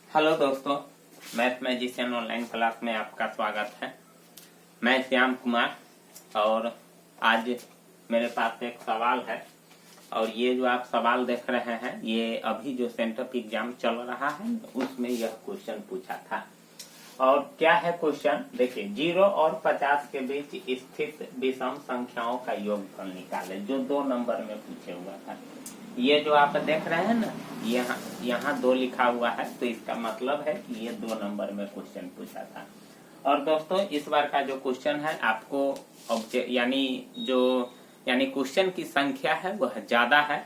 Hello दोस्तों, math magician online class में आपका स्वागत है। मैं श्याम कुमार और आज मेरे पास एक सवाल है और ये जो आप सवाल देख रहे हैं ये अभी जो सेंटअप एग्जाम चल रहा है उसमें यह क्वेश्चन पूछा था। और क्या है क्वेश्चन, देखिए 0 और 50 के बीच स्थित विषम संख्याओं का योगफल निकाले, जो 2 नंबर में पूछे हुआ था। ये जो आप देख रहे हैं ना, यहाँ 2 लिखा हुआ है, तो इसका मतलब है कि ये 2 नंबर में क्वेश्चन पूछा था। और दोस्तों इस बार का जो क्वेश्चन है आपको यानी क्वेश्चन की संख्या है वह ज्यादा है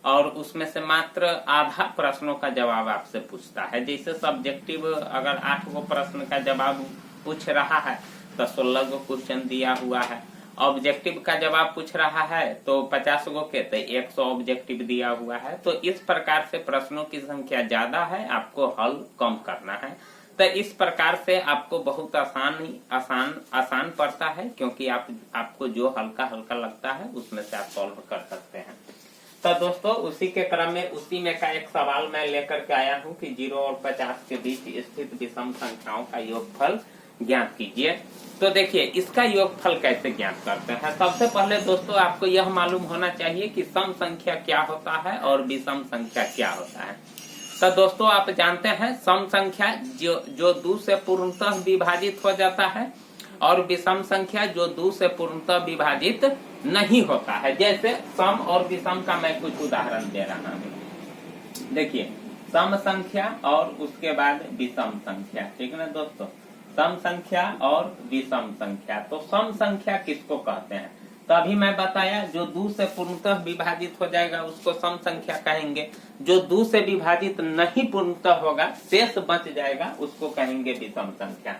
और उसमें से मात्र आधा प्रश्नों का जवाब आपसे पूछता है। जैसे सब्जेक्टिव अगर 8 गो प्रश्न का जवाब पूछ रहा है तो 16 गो क्वेश्चन दिया हुआ है। ऑब्जेक्टिव का जवाब पूछ रहा है तो 50 गो के, तो 100 ऑब्जेक्टिव दिया हुआ है। तो इस प्रकार से प्रश्नों की संख्या ज्यादा है, आपको हल कम करना है। तो इस प्रकार से आपको बहुत आसान पड़ता है, क्योंकि आपको जो हल्का हल्का लगता है उसमें से आप सॉल्व कर सकते हैं। तो दोस्तों उसी के क्रम में उसी में का एक सवाल मैं लेकर के आया हूँ कि 0 और 50 के बीच स्थित विषम संख्याओं का योगफल ज्ञात कीजिए। तो देखिए इसका योगफल कैसे ज्ञात करते हैं। सबसे पहले दोस्तों आपको यह मालूम होना चाहिए कि सम संख्या क्या होता है और विषम संख्या क्या होता है। तो दोस्तों आप जानते हैं सम संख्या जो 2 से पूर्णतः विभाजित हो जाता है और विषम संख्या जो 2 से पूर्णतः विभाजित नहीं होता है। जैसे सम और विषम का मैं कुछ उदाहरण दे रहा हूँ। देखिए सम संख्या और उसके बाद विषम संख्या, ठीक है ना दोस्तों। सम संख्या और विषम संख्या, तो सम संख्या किसको कहते हैं? तो अभी मैं बताया जो 2 से पूर्णतः विभाजित हो जाएगा उसको सम संख्या कहेंगे। जो 2 से विभाजित नहीं पूर्णतः होगा, शेष बच जाएगा, उसको कहेंगे विषम संख्या।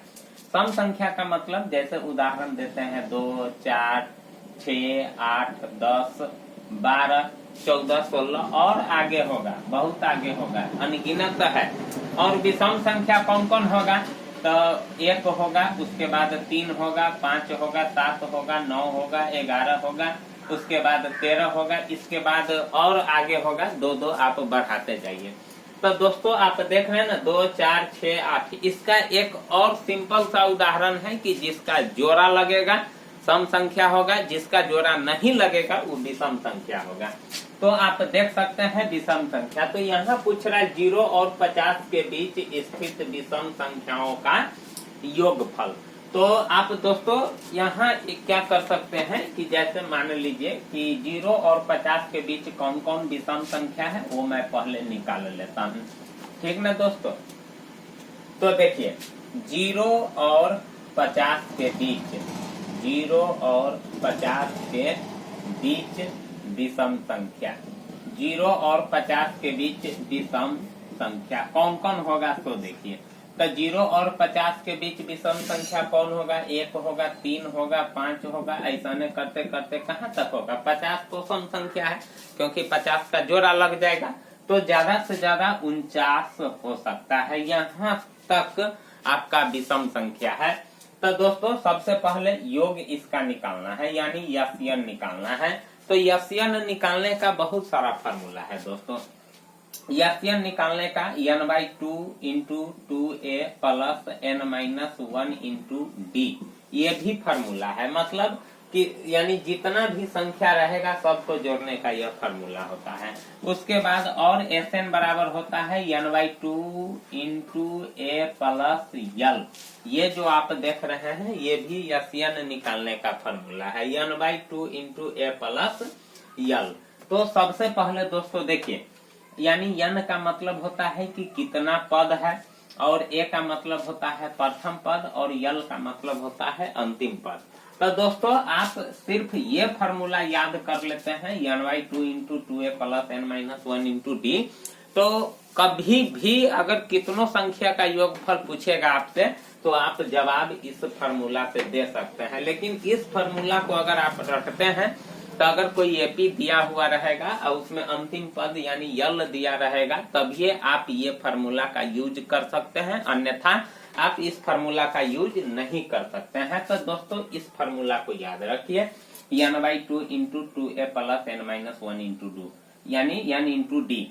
सम संख्या का मतलब जैसे उदाहरण देते हैं 2, 4, 6, 8, 10, 12, 14, 16 और आगे होगा, बहुत आगे होगा, अनगिनत है। और विषम संख्या कौन कौन होगा? तो 1 होगा, उसके बाद 3 होगा, 5 होगा, 7 होगा, 9 होगा, 11 होगा, उसके बाद 13 होगा, इसके बाद और आगे होगा 2-2 आप बढ़ाते जाइए। तो दोस्तों आप देख रहे हैं ना 2, 4, 6, 8। इसका एक और सिंपल सा उदाहरण है कि जिसका जोड़ा लगेगा सम संख्या होगा, जिसका जोड़ा नहीं लगेगा वो विषम संख्या होगा। तो आप देख सकते हैं विषम संख्या। तो यहाँ पूछ रहा है 0 और 50 के बीच स्थित विषम संख्याओं का योगफल। तो आप दोस्तों यहाँ क्या कर सकते हैं कि जैसे मान लीजिए कि 0 और 50 के बीच कौन कौन विषम संख्या है वो मैं पहले निकाल लेता हूँ, ठीक ना दोस्तों। तो देखिए 0 और 50 के बीच, 0 और 50 के बीच विषम संख्या, 0 और 50 के बीच विषम संख्या कौन कौन होगा? तो देखिए तो 0 और 50 के बीच विषम संख्या कौन होगा? 1 होगा, 3 होगा, 5 होगा, ऐसा ने करते करते कहाँ तक होगा? 50 तो सम संख्या है, क्योंकि 50 का जोड़ा लग जाएगा, तो ज्यादा से ज्यादा 49 हो सकता है। यहाँ तक आपका विषम संख्या है। तो दोस्तों सबसे पहले योग इसका निकालना है, यानी यस्यन निकालना है। तो यस्यन निकालने का बहुत सारा फार्मूला है दोस्तों। यस्यन निकालने का n/2 into 2a plus n-1 into d, ये भी फार्मूला है। मतलब कि यानी जितना भी संख्या रहेगा सबको जोड़ने का यह फार्मूला होता है। उसके बाद और Sn बराबर होता है n/2 into a plus l। ये जो आप देख रहे हैं ये भी Sn निकालने का फार्मूला है, n/2 into a plus l। तो सबसे पहले दोस्तों देखिए, यानी n का मतलब होता है कि कितना पद है और a का मतलब होता है प्रथम पद और l का मतलब होता है अंतिम पद। तो दोस्तों आप सिर्फ ये फार्मूला याद कर लेते हैं n/2 into 2a plus n-1 into d। तो कभी भी अगर कितनों संख्या का योगफल पूछेगा आपसे तो आप जवाब इस फार्मूला से दे सकते हैं। लेकिन इस फार्मूला को अगर आप रखते हैं तो अगर कोई एपी दिया हुआ रहेगा और उसमें अंतिम पद यानी यल दिया रहेगा तभी आप ये फार्मूला का यूज कर सकते हैं, अन्यथा आप इस फार्मूला का यूज नहीं कर सकते हैं। तो दोस्तों इस फार्मूला को याद रखिए, n/2 into 2a plus n-1 into 2। यानी n इंटू डी।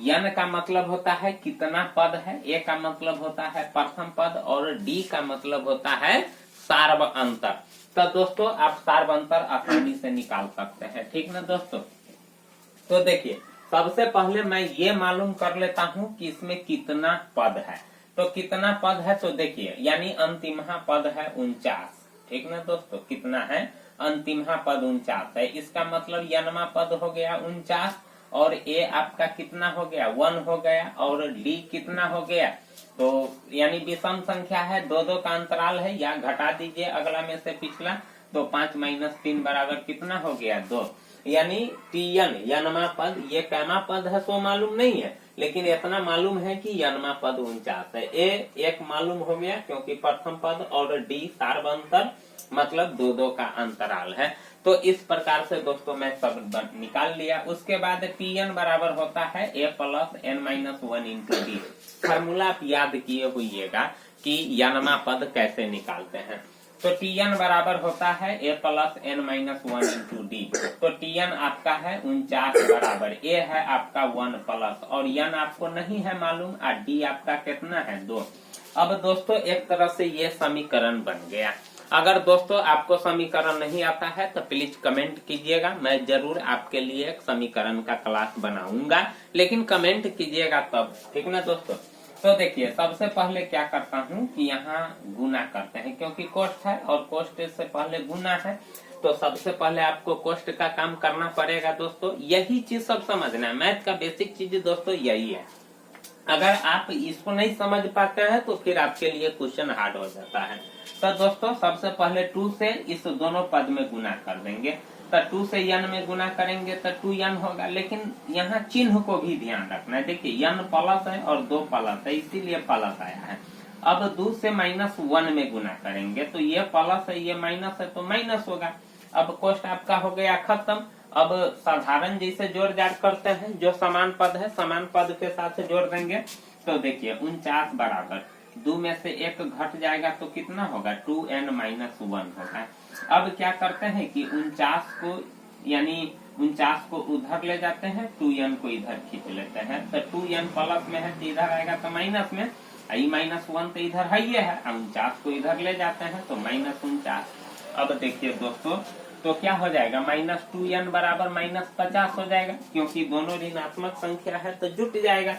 n का मतलब होता है कितना पद है, a का मतलब होता है प्रथम पद, और d का मतलब होता है सार्व अंतर। तो दोस्तों आप सार्व अंतर आसानी से निकाल सकते हैं, ठीक ना दोस्तों। तो देखिए सबसे पहले मैं ये मालूम कर लेता हूं कि इसमें कितना पद है। तो कितना पद है, तो देखिए यानी अंतिमहा पद है 49, ठीक ना दोस्तों। कितना है, अंतिमहा पद 49 है। इसका मतलब यनमा पद हो गया 49, और ए आपका कितना हो गया 1 हो गया, और डी कितना हो गया, तो यानी विषम संख्या है, 2-2 का अंतराल है, या घटा दीजिए अगला में से पिछला, तो 5 - 3 बराबर कितना हो गया 2। यानी टीएन यनमा पद, ये कैमा पद है सो मालूम नहीं है, लेकिन इतना मालूम है कि यनमा पद 49 है। ए एक मालूम हो गया क्योंकि प्रथम पद, और डी सार्वंतर मतलब 2-2 का अंतराल है। तो इस प्रकार से दोस्तों मैं सब निकाल लिया। उसके बाद टीएन बराबर होता है a plus n-1 into D. Formula आप याद किए हुईगा कि यनमा पद कैसे निकालते हैं। तो टीएन बराबर होता है a plus n-1 into D. तो टीएन आपका है 49 बराबर, a है आपका 1 प्लस, और n आपको नहीं है मालूम, और d आपका कितना है 2। अब दोस्तों एक तरह से ये समीकरण बन गया। अगर दोस्तों आपको समीकरण नहीं आता है तो प्लीज कमेंट कीजिएगा, मैं जरूर आपके लिए एक समीकरण का क्लास बनाऊंगा, लेकिन कमेंट कीजिएगा तब, ठीक ना दोस्तों। तो देखिए सबसे पहले क्या करता हूँ कि यहाँ गुना करते हैं, क्योंकि कोष्ठ है और कोष्ठ से पहले गुना है। तो सबसे पहले आपको कोष्ठ का काम करना पड़ेगा दोस्तों। यही चीज सब समझना है, मैथ का बेसिक चीज दोस्तों यही है। अगर आप इसको नहीं समझ पाते हैं तो फिर आपके लिए क्वेश्चन हार्ड हो जाता है। तो दोस्तों सबसे पहले 2 से इस दोनों पद में गुना कर देंगे। तो 2 से n में गुना करेंगे तो 2n होगा, लेकिन यहाँ चिन्ह को भी ध्यान रखना है। देखिए n प्लस है और 2 प्लस है, इसीलिए प्लस आया है। अब 2 से -1 में गुना करेंगे तो ये प्लस है ये माइनस है तो माइनस होगा। अब कोष्ठ आपका हो गया खत्म। अब साधारण जैसे जोड़ जाड़ करते हैं, जो समान पद है समान पद के साथ जोड़ देंगे। तो देखिए 49 बराबर 2 में से 1 घट जाएगा तो कितना होगा 2n-1 होगा। अब क्या करते हैं कि 49 को यानी 49 को उधर ले जाते हैं, 2n को इधर खींच लेते हैं। तो 2n प्लस में है तो इधर आएगा तो माइनस में, -1 तो इधर है ये है, 49 को इधर ले जाते हैं तो -49। अब देखिए दोस्तों तो क्या हो जाएगा -2n बराबर -50 हो जाएगा, क्योंकि दोनों ऋणात्मक संख्या है तो जुट जाएगा।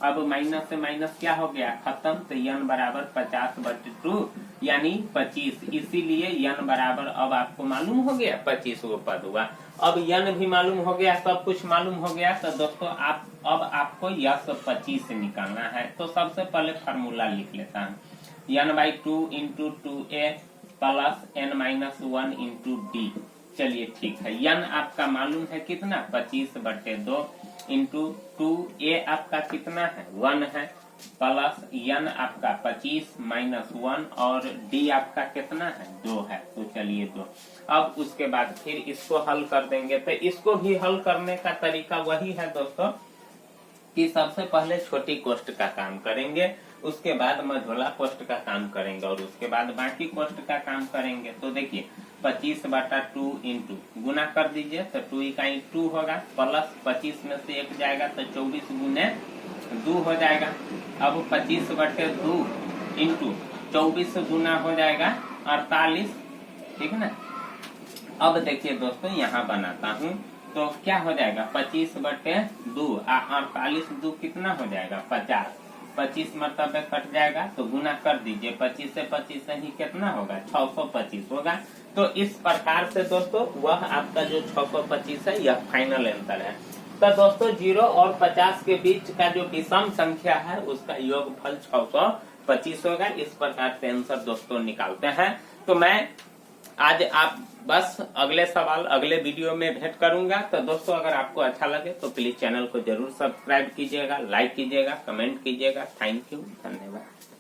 अब माइनस से माइनस क्या हो गया खत्म, तो n बराबर 50/2 यानी 25। इसीलिए n बराबर अब आपको मालूम हो गया 25 वो पद हुआ। अब n भी मालूम हो गया, सब कुछ मालूम हो गया। तो दोस्तों अब आपको यह 25 निकालना है। तो सबसे पहले फार्मूला लिख लेता हूँ, n/2 into 2a plus n-1 into D. चलिए ठीक है, n आपका मालूम है कितना 25/2 इंटू 2a आपका कितना है 1 है, प्लस n आपका 25 -1, और d आपका कितना है 2 है। तो चलिए 2। अब उसके बाद फिर इसको हल कर देंगे। तो इसको भी हल करने का तरीका वही है दोस्तों कि सबसे पहले छोटी कोष्ठ का काम करेंगे, उसके बाद मझोला कोष्ठ का काम करेंगे, और उसके बाद बाकी कोष्ठ का काम करेंगे। तो देखिए 25/2 इंटू गुना कर दीजिए तो 2 इकाई 2 होगा, प्लस 25 में से 1 जाएगा तो 24 गुने 2 हो जाएगा। अब 25/2 इंटू 24 गुना हो जाएगा 48, ठीक है ना। अब देखिए दोस्तों यहाँ बनाता हूँ तो क्या हो जाएगा 25/2 48 2 कितना हो जाएगा 50। 25 मरतबे कट जाएगा तो गुना कर दीजिए, 25 से 25 से ही कितना होगा 625 होगा। तो इस प्रकार से दोस्तों वह आपका जो 625 है यह फाइनल आंसर है। तो दोस्तों 0 और 50 के बीच का जो विषम संख्या है उसका योगफल 625 होगा। इस प्रकार से आंसर दोस्तों निकालते हैं। तो मैं आज आप बस अगले सवाल अगले वीडियो में भेंट करूंगा। तो दोस्तों अगर आपको अच्छा लगे तो प्लीज चैनल को जरूर सब्सक्राइब कीजिएगा, लाइक कीजिएगा, कमेंट कीजिएगा। थैंक यू, धन्यवाद।